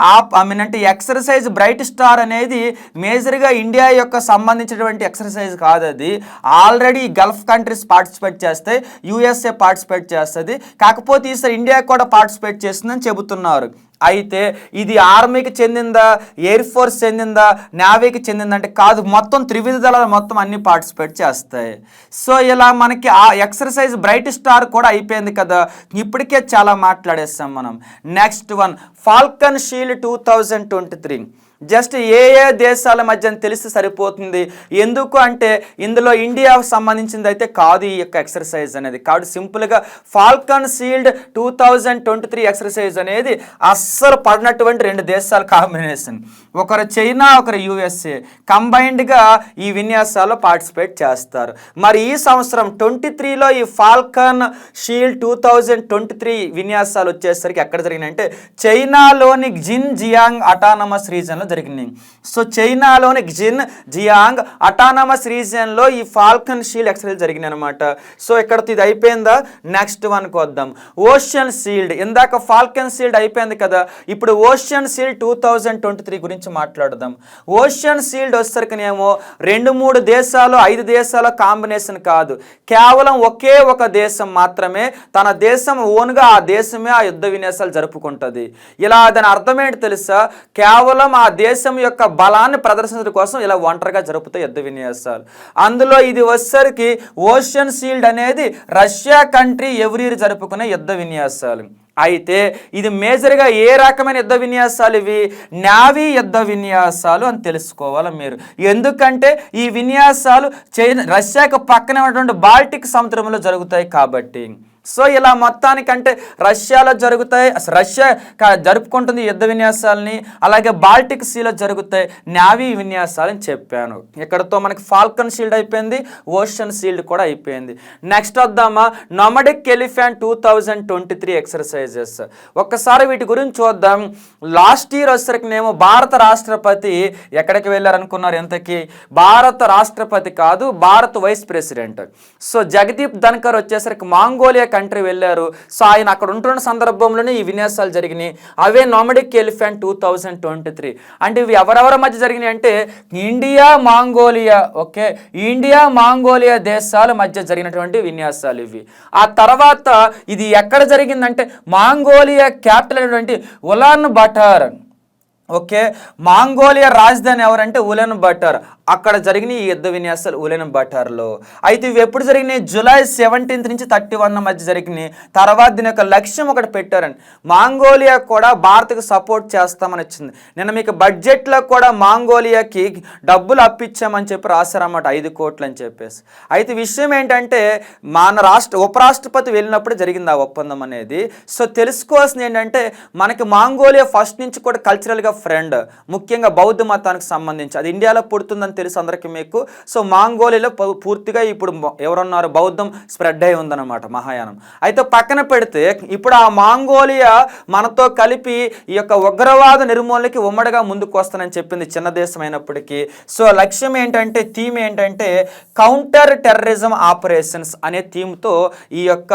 B: అంటే ఎక్సర్సైజ్ బ్రైట్ స్టార్ అనేది మేజర్గా ఇండియా యొక్క సంబంధించినటువంటి ఎక్సర్సైజ్ కాదు. అది ఆల్రెడీ గల్ఫ్ కంట్రీస్ పార్టిసిపేట్ చేస్తాయి, యుఎస్ఏ పార్టిసిపేట్ చేస్తుంది. కాకపోతే ఈసారి ఇండియా కూడా పార్టిసిపేట్ చేస్తుందని చెబుతున్నారు. అయితే ఇది ఆర్మీకి చెందిందా, ఎయిర్ ఫోర్స్ చెందిందా, నేవీకి చెందిందా అంటే కాదు, మొత్తం త్రివిధ దళాలు మొత్తం అన్ని పార్టిసిపేట్ చేస్తాయి. సో ఇలా మనకి ఆ ఎక్సర్సైజ్ బ్రైట్ స్టార్ కూడా అయిపోయింది కదా, ఇప్పటికే చాలా మాట్లాడేస్తాం మనం. Next one, Falcon shield 2023. Just a దేశాల మధ్య తెలిస్తే సరిపోతుంది. ఎందుకు అంటే ఇందులో ఇండియాకు సంబంధించింది అయితే కాదు ఈ యొక్క ఎక్సర్సైజ్ అనేది. కాబట్టి సింపుల్గా ఫాల్కన్ షీల్డ్ 2023 ఎక్సర్సైజ్ అనేది అస్సలు పడినటువంటి రెండు దేశాల కాంబినేషన్. ఒకరు చైనా, ఒకరు యుఎస్ఏ కంబైన్డ్గా ఈ విన్యాసాల్లో పార్టిసిపేట్ చేస్తారు. మరి ఈ సంవత్సరం 23లో ఈ ఫాల్కన్ షీల్డ్ 2023 విన్యాసాలు వచ్చేసరికి ఎక్కడ జరిగినాయంటే చైనాలోని జిన్ జియాంగ్ అటానమస్ రీజన్లో జరిగినాయి. సో చైనాలోని జిన్ జియాంగ్ అటానమస్ రీజియన్లో ఈ ఫాల్కన్ షీల్డ్ ఎక్సర్సైజ్ జరిగినాయి అనమాట. సో ఇక్కడతో ఇది అయిపోయిందా, నెక్స్ట్ వన్కి వద్దాం. ఓషన్ షీల్డ్, ఇందాక ఫాల్కన్ షీల్డ్ అయిపోయింది కదా, ఇప్పుడు ఓషన్ షీల్డ్ 2023 గురించి మాట్లాడదాం. ఓషన్ షీల్డ్ వచ్చేసరికినేమో 2-3 దేశాలు 5 దేశాల కాంబినేషన్ కాదు, కేవలం ఒకే ఒక దేశం మాత్రమే తన దేశం ఓన్గా ఆ దేశమే ఆ యుద్ధ విన్యాసాలు జరుపుకుంటుంది. ఇలా దాని అర్థం ఏంటి తెలుసా, కేవలం ఆ దేశం యొక్క బలాన్ని ప్రదర్శించడం కోసం ఇలా ఒంటరిగా జరుపుతాయి యుద్ధ విన్యాసాలు. అందులో ఇది వచ్చేసరికి ఓషన్ షీల్డ్ అనేది రష్యా కంట్రీ ఎవ్రీ ఇయర్ జరుపుకునే యుద్ధ విన్యాసాలు. అయితే ఇది మేజర్గా ఏ రకమైన యుద్ధ విన్యాసాలు? ఇవి నేవీ యుద్ధ విన్యాసాలు అని తెలుసుకోవాలి మీరు. ఎందుకంటే ఈ విన్యాసాలు రష్యాకు పక్కనే ఉన్నటువంటి బాల్టిక్ సముద్రంలో జరుగుతాయి కాబట్టి. సో ఇలా మొత్తానికంటే రష్యాలో జరుగుతాయి, రష్యా జరుపుకుంటుంది యుద్ధ విన్యాసాలని, అలాగే బాల్టిక్ సీలో జరుగుతాయి నేవీ విన్యాసాలని చెప్పాను. ఇక్కడతో మనకి ఫాల్కన్ షీల్డ్ అయిపోయింది, ఓషన్ షీల్డ్ కూడా అయిపోయింది. నెక్స్ట్ వద్దామా, నొమడిక్ ఎలిఫెంట్ 2023 ఎక్సర్సైజెస్. ఒక్కసారి వీటి గురించి చూద్దాం. లాస్ట్ ఇయర్ వచ్చేసరికినేమో భారత రాష్ట్రపతి ఎక్కడికి వెళ్ళారనుకున్నారు? ఎంతకి? భారత రాష్ట్రపతి కాదు, భారత vice president. So Jagdeep Dhankhar వచ్చేసరికి మాంగోలియా కంట్రీ వెళ్ళారు. సో ఆయన అక్కడ ఉంటున్న సందర్భంలోనే ఈ విన్యాసాలు జరిగినాయి. అవే నొమడిక్ ఎలిఫెంట్ 2023. అంటే ఇవి ఎవరెవరి మధ్య జరిగినాయి అంటే ఇండియా, మాంగోలియా. ఓకే, ఇండియా మాంగోలియా దేశాల మధ్య జరిగినటువంటి విన్యాసాలు ఇవి. ఆ తర్వాత ఇది ఎక్కడ జరిగిందంటే మాంగోలియా క్యాపిటల్ అయినటువంటి ఉలాన్ బటార్. ఓకే, మాంగోలియా రాజధాని ఎవరంటే ఉలెన్ బటర్. అక్కడ జరిగిన ఈ యుద్ధ విన్యాసాలు ఉలెన్ బటర్లో. అయితే ఇవి ఎప్పుడు జరిగినాయి? జూలై 17 నుంచి 31 మధ్య జరిగినాయి. తర్వాత దీని యొక్క లక్ష్యం ఒకటి పెట్టారండి, మాంగోలియా కూడా భారత్కు సపోర్ట్ చేస్తామని వచ్చింది. నేను మీకు బడ్జెట్లో కూడా మాంగోలియాకి డబ్బులు అప్పించామని చెప్పి రాశారన్నమాట, 5 కోట్లు అని చెప్పేసి. అయితే విషయం ఏంటంటే మన ఉపరాష్ట్రపతి వెళ్ళినప్పుడు జరిగింది ఆ ఒప్పందం అనేది. సో తెలుసుకోవాల్సింది ఏంటంటే మనకి మాంగోలియా ఫస్ట్ నుంచి కూడా కల్చరల్గా ఫ్రెండ్, ముఖ్యంగా బౌద్ధ మతానికి సంబంధించి. అది ఇండియాలో పుడుతుందని తెలుసు అందరికీ మీకు. సో మాంగోలియాలో పూర్తిగా ఇప్పుడు ఎవరున్నారు, బౌద్ధం స్ప్రెడ్ అయి ఉందన్నమాట, మహాయానం. అయితే పక్కన పెడితే ఇప్పుడు ఆ మాంగోలియా మనతో కలిపి ఈ యొక్క ఉగ్రవాద నిర్మూలనకి ఉమ్మడిగా ముందుకు వస్తానని చెప్పింది, చిన్న దేశం అయినప్పటికీ. సో లక్ష్యం ఏంటంటే, థీమ్ ఏంటంటే కౌంటర్ టెర్రరిజం ఆపరేషన్స్ అనే థీమ్తో ఈ యొక్క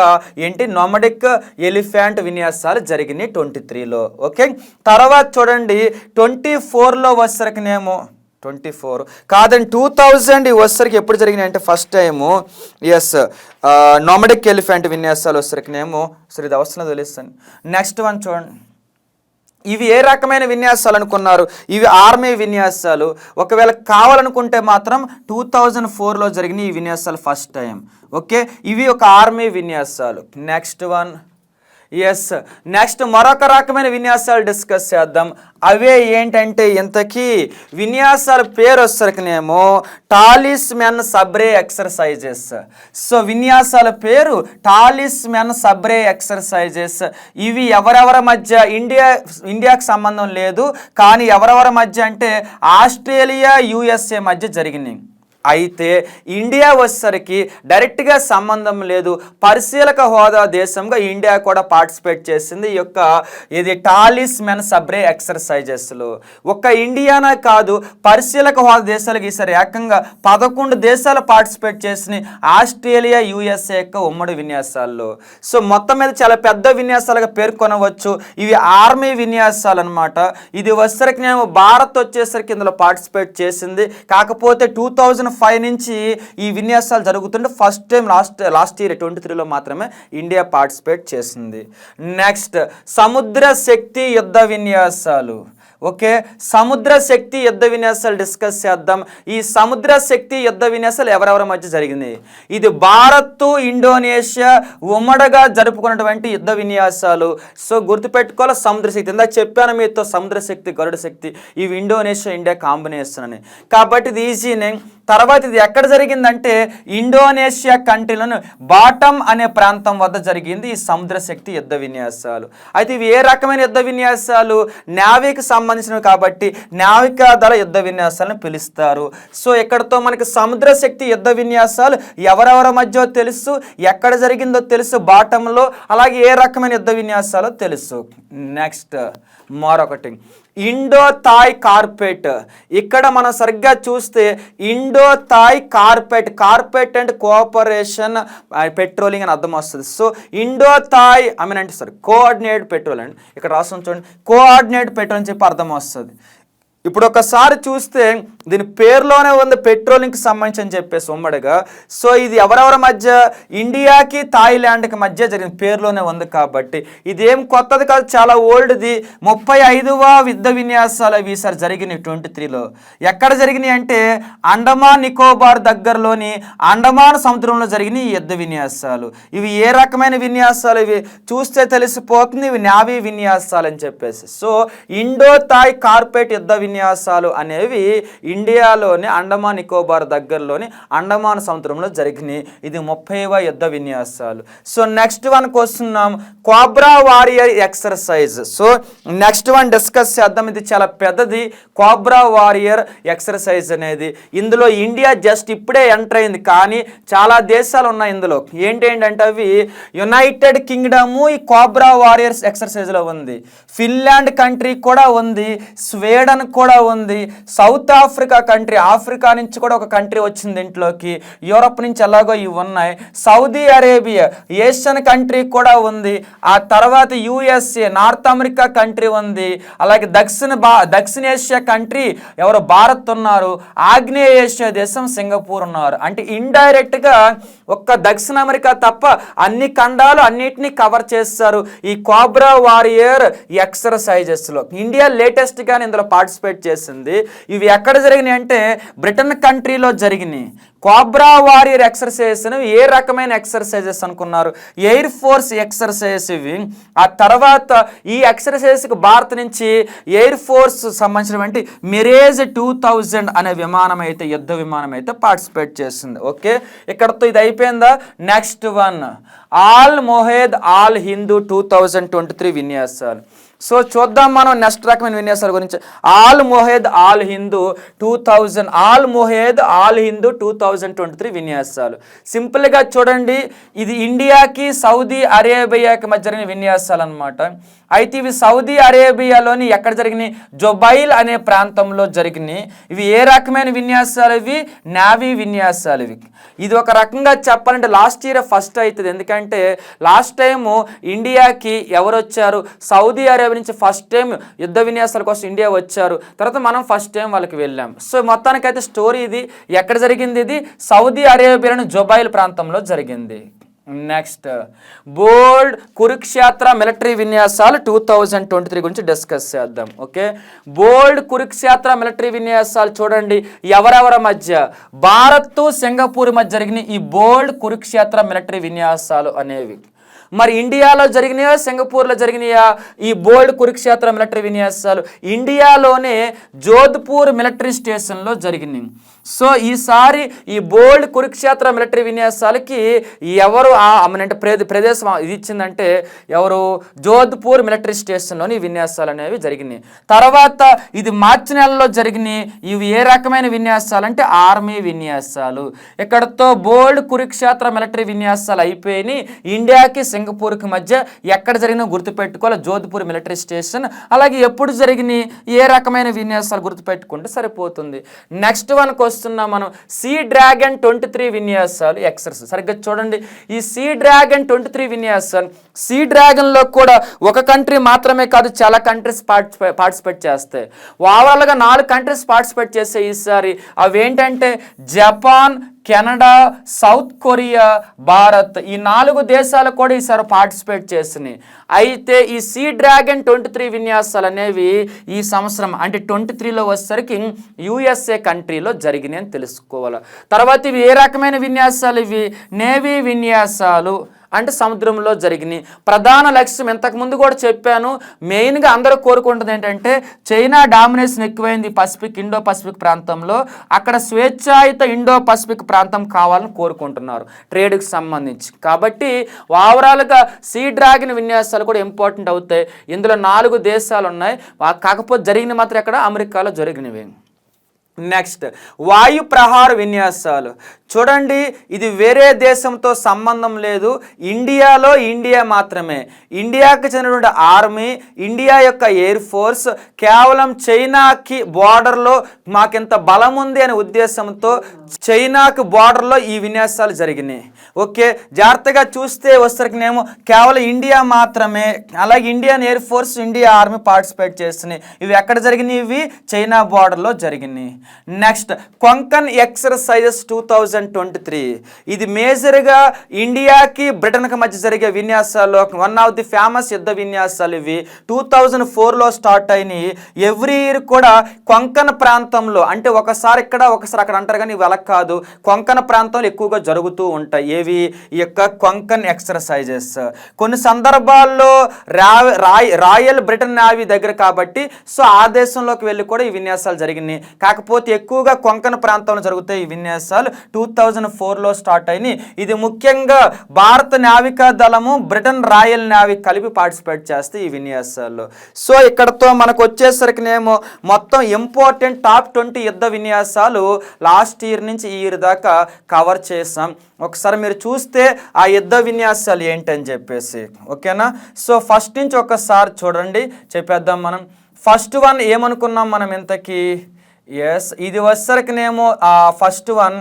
B: నొమడిక్ ఎలిఫెంట్ విన్యాసాలు జరిగినాయి 23లో. ఓకే, తర్వాత చూడండి 24లో వచ్చరికినేమో 24 కాదండి 2000 వచ్చరికి ఎప్పుడు జరిగినాయి అంటే ఫస్ట్ టైము నొమడిక్ ఎలిఫెంట్ విన్యాసాలు వచ్చరికినేమో. సరే ఇది అవసరం తెలుస్తాను. నెక్స్ట్ వన్ చూడండి, ఇవి ఏ రకమైన విన్యాసాలు అనుకున్నారు? ఇవి ఆర్మీ విన్యాసాలు. ఒకవేళ కావాలనుకుంటే మాత్రం 2004లో జరిగిన ఈ విన్యాసాలు ఫస్ట్ టైం. ఓకే, ఇవి ఒక ఆర్మీ విన్యాసాలు. నెక్స్ట్ వన్, నెక్స్ట్ మరొక రకమైన విన్యాసాలు డిస్కస్ చేద్దాం. అవే ఏంటంటే ఇంతకీ విన్యాసాల పేరు వచ్చరికినేమో టాలిస్మెన్ సబ్రే ఎక్సర్సైజెస్. సో విన్యాసాల పేరు టాలిస్మెన్ సబ్రే ఎక్సర్సైజెస్. ఇవి ఎవరెవరి మధ్య? ఇండియాకి సంబంధం లేదు, కానీ ఎవరెవరి మధ్య అంటే ఆస్ట్రేలియా, యుఎస్ఏ మధ్య జరిగినాయి. అయితే ఇండియా వచ్చేసరికి డైరెక్ట్గా సంబంధం లేదు, పరిశీలక హోదా దేశంగా ఇండియా కూడా పార్టిసిపేట్ చేసింది ఈ యొక్క ఇది టాలిస్మెన్ సబ్రే ఎక్సర్సైజెస్లో. ఒక్క ఇండియానే కాదు, పరిశీలక హోదా దేశాలకు ఈసారి ఏకంగా 11 దేశాలు పార్టిసిపేట్ చేసినాయి ఆస్ట్రేలియా యుఎస్ఏ యొక్క ఉమ్మడి విన్యాసాల్లో. సో మొత్తం మీద చాలా పెద్ద విన్యాసాలుగా పేర్కొనవచ్చు. ఇవి ఆర్మీ విన్యాసాలు అనమాట. ఇది వచ్చేసరికి నేను భారత్ వచ్చేసరికి ఇందులో పార్టిసిపేట్ చేసింది. కాకపోతే 2005 నుంచి ఈ విన్యాసాలు జరుగుతుంటే ఫస్ట్ టైం లాస్ట్ ఇయర్ 23లో మాత్రమే ఇండియా పార్టిసిపేట్ చేసింది. నెక్స్ట్ సముద్ర శక్తి యుద్ధ విన్యాసాలు. ఓకే, సముద్ర శక్తి యుద్ధ విన్యాసాలు డిస్కస్ చేద్దాం. ఈ సముద్ర శక్తి యుద్ధ విన్యాసాలు ఎవరెవరి మధ్య జరిగింది? ఇది భారత్ ఇండోనేషియా ఉమ్మడిగా జరుపుకున్నటువంటి యుద్ధ విన్యాసాలు. సో గుర్తుపెట్టుకోవాలి, సముద్ర శక్తి ఇందాక చెప్పాను మీతో, సముద్ర శక్తి గరుడ శక్తి ఇవి ఇండోనేషియా ఇండియా కాంబినేషన్ అని. కాబట్టి ఇది ఈజీనే. తర్వాత ఇది ఎక్కడ జరిగిందంటే ఇండోనేషియా కంట్రీలోని బాటమ్ అనే ప్రాంతం వద్ద జరిగింది ఈ సముద్ర శక్తి యుద్ధ విన్యాసాలు. అయితే ఇవి ఏ రకమైన యుద్ధ విన్యాసాలు? నేవీకి సంబంధించినవి కాబట్టి నావికా దళ యుద్ధ విన్యాసాలను పిలుస్తారు. సో ఇక్కడతో మనకి సముద్ర శక్తి యుద్ధ విన్యాసాలు ఎవరెవరి మధ్య తెలుసు, ఎక్కడ జరిగిందో తెలుసు బాటంలో, అలాగే ఏ రకమైన యుద్ధ విన్యాసాలో తెలుసు. నెక్స్ట్ మరొకటి ఇండో థాయ్ కార్పెట్. ఇక్కడ మనం సరిగ్గా చూస్తే Indo Thai carpet and cooperation patrolling అని అర్థం వస్తుంది. సో ఇండో థాయ్ అంటే సార్ కోఆర్డినేట్ పెట్రోల్ అండి, ఇక్కడ రాసిన చూడండి కోఆర్డినేట్ పెట్రోల్ అని చెప్పి అర్థం వస్తుంది. ఇప్పుడు ఒకసారి చూస్తే దీని పేరులోనే ఉంది పెట్రోలింగ్కి సంబంధించి అని చెప్పేసి ఉమ్మడిగా. సో ఇది ఎవరెవరి మధ్య? ఇండియాకి థాయిలాండ్కి మధ్య జరిగిన పేరులోనే ఉంది కాబట్టి ఇదేం కొత్తది కాదు, చాలా ఓల్డ్ది. 35వ యుద్ధ విన్యాసాలు అవి ఈసారి జరిగినాయి 23లో. ఎక్కడ జరిగినాయి అంటే అండమాన్ నికోబార్ దగ్గరలోని అండమాన్ సముద్రంలో జరిగిన ఈ యుద్ధ విన్యాసాలు. ఇవి ఏ రకమైన విన్యాసాలు? ఇవి చూస్తే తెలిసిపోతుంది, ఇవి నావీ విన్యాసాలు అని చెప్పేసి. సో ఇండో థాయ్ కార్పెట్ యుద్ధ విన్యాసాలు అనేవి ఇండియాలోని అండమాన్ నికోబార్ దగ్గరలోని అండమాన్ సముద్రంలో జరిగినాయి. ఇది 30వ యుద్ధ విన్యాసాలు. సో నెక్స్ట్ వన్కి వస్తున్నాం, cobra warrior exercise. So next one discuss చేద్దాం. ఇది చాలా పెద్దది, కోబ్రా వారియర్ ఎక్సర్సైజ్ అనేది. ఇందులో ఇండియా జస్ట్ ఇప్పుడే ఎంటర్ అయింది, కానీ చాలా దేశాలు ఉన్నాయి ఇందులో. ఏంటంటే అవి యునైటెడ్ కింగ్డమ్ ఈ కోబ్రా వారియర్స్ ఎక్సర్సైజ్లో ఉంది, ఫిన్లాండ్ కంట్రీ కూడా ఉంది, స్వీడన్ కూడా ఉంది, సౌత్ ఆఫ్రికా కంట్రీ, ఆఫ్రికా నుంచి కూడా ఒక కంట్రీ వచ్చింది దీంట్లోకి, యూరప్ నుంచి ఎలాగో ఇవి ఉన్నాయి, సౌదీ అరేబియా ఏషియన్ కంట్రీ కూడా ఉంది, ఆ తర్వాత యుఎస్ఏ నార్త్ అమెరికా కంట్రీ ఉంది, అలాగే దక్షిణ ఏషియా కంట్రీ ఎవరు భారత్ ఉన్నారు, ఆగ్నేయ ఏషియా దేశం సింగపూర్ ఉన్నారు. అంటే ఇండైరెక్ట్గా ఒక్క దక్షిణ అమెరికా తప్ప అన్ని ఖండాలు అన్నిటినీ కవర్ చేస్తారు ఈ కోబ్రా వారియర్ ఎక్సర్సైజెస్లో. ఇండియా లేటెస్ట్గానే ఇందులో పార్టిసిపేట్ చేసింది. ఇవి ఎక్కడ జరిగినాయి అంటే బ్రిటన్ కంట్రీలో జరిగినాయి. కోబ్రా వారియర్ ఎక్సర్సైజెస్ అనేవి ఏ రకమైన ఎక్సర్సైజెస్ అనుకున్నారు? ఎయిర్ ఫోర్స్ ఎక్సర్సైజెస్ ఇవి. ఆ తర్వాత ఈ ఎక్సర్సైజ్కి భారత్ నుంచి ఎయిర్ ఫోర్స్ సంబంధించినటువంటి మిరేజ్ 2000 అనే విమానం అయితే యుద్ధ విమానం అయితే పార్టిసిపేట్ చేసింది. ఓకే, ఇక్కడతో ఇది అయిపోయిందా? Next one Al Mohed Al Hindu 2023 విన్యాసాలు. సో చూద్దాం మనం నెక్స్ట్ రకమైన విన్యాసాల గురించి. ఆల్ మొహేద్ ఆల్ హిందూ 2023 విన్యాసాలు. సింపుల్గా చూడండి, ఇది ఇండియాకి సౌదీ అరేబియాకి మధ్య జరిగిన విన్యాసాలు అనమాట. అయితే ఇవి సౌదీ అరేబియాలోని ఎక్కడ జరిగినాయి? జుబైల్ అనే ప్రాంతంలో జరిగినాయి. ఇవి ఏ రకమైన విన్యాసాలు? ఇవి నావీ విన్యాసాలు. ఇవి ఇది ఒక రకంగా చెప్పాలంటే లాస్ట్ ఇయర్ ఫస్ట్ అవుతుంది, ఎందుకంటే లాస్ట్ టైము ఇండియాకి ఎవరు వచ్చారు? సౌదీ అరేబియా నుంచి ఫస్ట్ టైం యుద్ధ విన్యాసాల కోసం ఇండియా వచ్చారు, తర్వాత మనం ఫస్ట్ టైం వాళ్ళకి వెళ్ళాం. సో మొత్తానికైతే స్టోరీ ఇది ఎక్కడ జరిగింది? ఇది సౌదీ అరేబియాలోని జుబైల్ ప్రాంతంలో జరిగింది. నెక్స్ట్ బోల్డ్ కురుక్షేత్ర మిలిటరీ విన్యాసాలు 2023 గురించి డిస్కస్ చేద్దాం. ఓకే, బోల్డ్ కురుక్షేత్ర మిలిటరీ విన్యాసాలు చూడండి ఎవరెవరి మధ్య? భారత్ సింగపూర్ మధ్య జరిగిన ఈ బోల్డ్ కురుక్షేత్ర మిలిటరీ విన్యాసాలు అనేవి. మరి ఇండియాలో జరిగినాయా సింగపూర్లో జరిగినాయా ఈ బోల్డ్ కురుక్షేత్ర మిలిటరీ విన్యాసాలు? ఇండియాలోనే జోధ్పూర్ మిలిటరీ స్టేషన్లో జరిగినాయి. సో ఈసారి ఈ బోల్డ్ కురుక్షేత్ర మిలిటరీ విన్యాసాలకి ఎవరు అంటే ప్రదేశం ఇది ఇచ్చిందంటే ఎవరు జోధ్పూర్ మిలిటరీ స్టేషన్లోని ఈ విన్యాసాలు అనేవి జరిగినాయి. తర్వాత ఇది మార్చి నెలలో జరిగినాయి. ఇవి ఏ రకమైన విన్యాసాలు అంటే ఆర్మీ విన్యాసాలు. ఇక్కడతో బోల్డ్ కురుక్షేత్ర మిలిటరీ విన్యాసాలు అయిపోయినాయి. ఇండియాకి సింగపూర్కి మధ్య ఎక్కడ జరిగినా గుర్తుపెట్టుకోవాలి, జోధ్పూర్ మిలిటరీ స్టేషన్. అలాగే ఎప్పుడు జరిగినాయి, ఏ రకమైన విన్యాసాలు గుర్తుపెట్టుకుంటే సరిపోతుంది. నెక్స్ట్ వన్కి వస్తున్నాం మనం. సీ డ్రాగన్ 23 విన్యాసాలు ఎక్సర్సైజ్. సరిగ్గా చూడండి, ఈ సీ డ్రాగన్ 23 విన్యాసాలు. సీ డ్రాగన్లో కూడా ఒక కంట్రీ మాత్రమే కాదు, చాలా కంట్రీస్ పార్టిసిపేట్ చేస్తాయి. ఓవరాల్గా 4 కంట్రీస్ పార్టిసిపేట్ చేసే ఈసారి. అవి ఏంటంటే Japan, Canada, south Korea, Bharat. ఈ 4 దేశాలు కూడా ఈసారి పార్టిసిపేట్ చేసినాయి. అయితే ఈ సీ డ్రాగన్ 23 విన్యాసాలు అనేవి ఈ సంవత్సరం అంటే 23లో వచ్చేసరికి యుఎస్ఏ కంట్రీలో జరిగినాయి అని తెలుసుకోవాలి. తర్వాత ఇవి ఏ రకమైన విన్యాసాలు? ఇవి నేవీ విన్యాసాలు, అంటే సముద్రంలో జరిగినాయి. ప్రధాన లక్ష్యం ఇంతకుముందు కూడా చెప్పాను, మెయిన్గా అందరూ కోరుకుంటుంది ఏంటంటే చైనా డామినేషన్ ఎక్కువైంది పసిఫిక్, ఇండో పసిఫిక్ ప్రాంతంలో. అక్కడ స్వేచ్ఛాయుత ఇండో పసిఫిక్ ప్రాంతం కావాలని కోరుకుంటున్నారు ట్రేడ్కి సంబంధించి. కాబట్టి ఓవరాల్గా సీ డ్రాగన్ విన్యాసాలు కూడా ఇంపార్టెంట్ అవుతాయి. ఇందులో 4 దేశాలు ఉన్నాయి, కాకపోతే జరిగిన మాత్రం ఎక్కడ అమెరికాలో జరిగినవి. నెక్స్ట్ వాయు ప్రహార విన్యాసాలు. చూడండి, ఇది వేరే దేశంతో సంబంధం లేదు, ఇండియాలో ఇండియా మాత్రమే. ఇండియాకి చెందినటువంటి ఆర్మీ, ఇండియా యొక్క ఎయిర్ ఫోర్స్ కేవలం చైనాకి బార్డర్లో మాకింత బలం ఉంది అనే ఉద్దేశంతో చైనాకి బార్డర్లో ఈ విన్యాసాలు జరిగినాయి. ఓకే, జాగ్రత్తగా చూస్తే వస్తేనేమో కేవలం ఇండియా మాత్రమే. అలాగే Indian air force, India army participate చేస్తున్నాయి. ఇవి ఎక్కడ జరిగినాయి? ఇవి చైనా బార్డర్లో జరిగినాయి. Next Konkan exercises 2023. ఇది మేజర్గా ఇండియాకి బ్రిటన్కి మధ్య జరిగే విన్యాసాలు, వన్ ఆఫ్ ది ఫేమస్ యుద్ధ విన్యాసాలు. ఇవి 2004లో స్టార్ట్ అయినాయి. ఎవ్రీ ఇయర్ కూడా కొంకన్ ప్రాంతంలో, అంటే ఒకసారి ఇక్కడ ఒకసారి అక్కడ అంటారు కానీ ఇవి అలా కాదు, కొంకన్ ప్రాంతంలో ఎక్కువగా జరుగుతూ ఉంటాయి. ఏవి? ఈ యొక్క కొంకన్ ఎక్సర్సైజెస్. కొన్ని సందర్భాల్లో రాయల్ బ్రిటన్ నేవీ దగ్గర కాబట్టి సో ఆ దేశంలోకి వెళ్ళి కూడా ఈ విన్యాసాలు జరిగినాయి. కాకపోతే ఎక్కువగా కొంకన్ ప్రాంతంలో జరుగుతాయి ఈ విన్యాసాలు. 2004లో స్టార్ట్ అయినాయి. ఇది ముఖ్యంగా భారత నావికా దళము, బ్రిటన్ రాయల్ నేవీ కలిపి పార్టిసిపేట్ చేస్తే ఈ విన్యాసాల్లో. సో ఇక్కడతో మనకు వచ్చేసరికినేమో మొత్తం ఇంపార్టెంట్ టాప్ 20 యుద్ధ విన్యాసాలు లాస్ట్ ఇయర్ నుంచి ఈ ఇయర్ దాకా కవర్ చేసాం. ఒకసారి మీరు చూస్తే ఆ యుద్ధ విన్యాసాలు ఏంటని చెప్పేసి. ఓకేనా? సో ఫస్ట్ నుంచి ఒకసారి చూడండి, చెప్పేద్దాం మనం. ఫస్ట్ వన్ ఏమనుకున్నాం మనం ఇంతకీ? ఎస్, ఇది వచ్చేసరికినేమో ఫస్ట్ వన్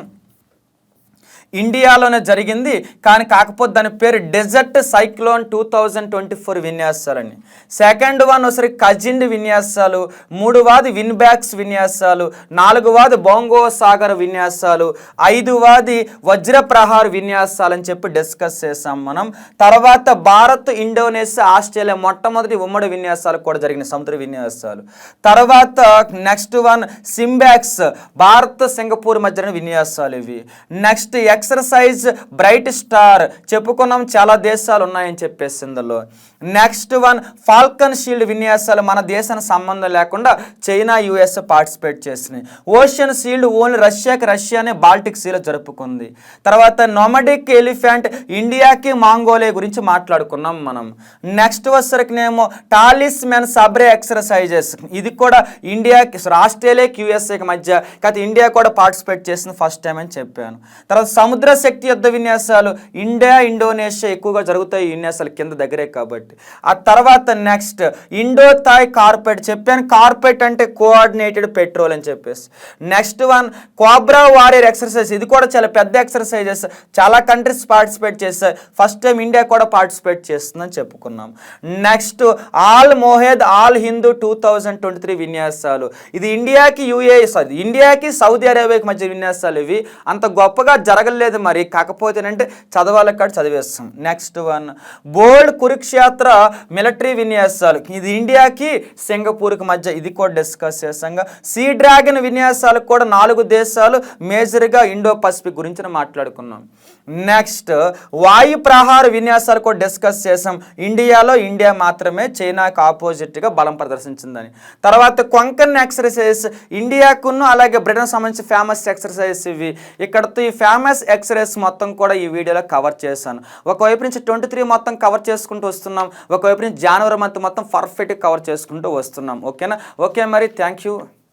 B: ఇండియాలోనే జరిగింది, కానీ కాకపోతే దాని పేరు డెజర్ట్ సైక్లోన్ 2024 విన్యాసాలని. సెకండ్ వన్ వచ్చరికి కజిండ్ విన్యాసాలు, 3వది విన్బ్యాక్స్ విన్యాసాలు, 4వది బొంగో సాగర్ విన్యాసాలు, 5వది వజ్ర ప్రహార్ విన్యాసాలు అని చెప్పి డిస్కస్ చేసాం మనం. తర్వాత భారత్, ఇండోనేషియా, ఆస్ట్రేలియా మొట్టమొదటి ఉమ్మడి విన్యాసాలు కూడా జరిగిన సముద్ర విన్యాసాలు. తర్వాత నెక్స్ట్ వన్ సింబ్యాక్స్, భారత్ సింగపూర్ మధ్యన విన్యాసాలు ఇవి. నెక్స్ట్ ఎక్సర్సైజ్ బ్రైట్ స్టార్, చెప్పుకున్నాం చాలా దేశాలు ఉన్నాయని చెప్పేసి ఇందులో. నెక్స్ట్ వన్ ఫాల్కన్ షీల్డ్ విన్యాసాలు, మన దేశానికి సంబంధం లేకుండా చైనా, యుఎస్ పార్టిసిపేట్ చేసినాయి. ఓషన్ షీల్డ్ ఓన్లీ రష్యానే బాల్టిక్ సీలో జరుపుకుంది. తర్వాత నొమడిక్ ఎలిఫెంట్, ఇండియాకి మాంగోలియా గురించి మాట్లాడుకున్నాం మనం. నెక్స్ట్ వచ్చరికినేమో టాలిస్మెన్ సబ్రే ఎక్సర్సైజెస్, ఇది కూడా ఇండియాకి, ఆస్ట్రేలియాకి, యుఎస్ఏకి మధ్య, కాకపోతే ఇండియా కూడా పార్టిసిపేట్ చేసింది ఫస్ట్ టైం అని చెప్పాను. తర్వాత సముద్ర శక్తి యుద్ధ విన్యాసాలు, ఇండియా, ఇండోనేషియా ఎక్కువగా జరుగుతాయి ఈ విన్యాసాలు, కింద దగ్గరే కాబట్టి. ఆ తర్వాత నెక్స్ట్ ఇండో థాయ్ కార్పెట్, చెప్పాను కార్పెట్ అంటే కోఆర్డినేటెడ్ పెట్రోల్ అని చెప్పేసి. Next one cobra warrior exercise, ఇది కూడా చాలా పెద్ద ఎక్సర్సైజెస్, చాలా కంట్రీస్ పార్టిసిపేట్ చేస్తాయి. ఫస్ట్ టైం ఇండియా కూడా పార్టిసిపేట్ చేస్తుందని చెప్పుకున్నాం. Next Al Mohed Al Hindu 2023 విన్యాసాలు, ఇది ఇండియాకి సౌదీ అరేబియాకి మధ్య విన్యాసాలు. ఇవి అంత గొప్పగా జరగలేదు మరి, కాకపోతే అంటే చదవాలి కాదు చదివేస్తాం. నెక్స్ట్ వన్ బోల్డ్ కురుక్షేత్ర తర్వాత మిలిటరీ విన్యాసాలు, ఇది ఇండియాకి సింగపూర్కి మధ్య, ఇది కూడా డిస్కస్ చేసాంగా. సీ డ్రాగన్ విన్యాసాలు కూడా 4 దేశాలు మేజర్గా ఇండో పసిఫిక్ గురించి మాట్లాడుకున్నాం. నెక్స్ట్ వాయు ప్రహార విన్యాసాలు కూడా డిస్కస్ చేసాం. ఇండియా మాత్రమే చైనాకు ఆపోజిట్గా బలం ప్రదర్శించిందని. తర్వాత కొంకన్ ఎక్సర్సైజ్ ఇండియాకును అలాగే బ్రిటన్ సంబంధించి ఫేమస్ ఎక్సర్సైజ్ ఇవి. ఇక్కడతో ఈ ఫేమస్ ఎక్సర్సైజ్ మొత్తం కూడా ఈ వీడియోలో కవర్ చేశాను. ఒకవైపు నుంచి 23 మొత్తం కవర్ చేసుకుంటూ వస్తున్నాం, ఒకవైపు నుంచి జనవరి మంత్ మొత్తం పర్ఫెక్ట్గా కవర్ చేసుకుంటూ వస్తున్నాం. ఓకేనా? ఓకే మరి, థ్యాంక్ యూ.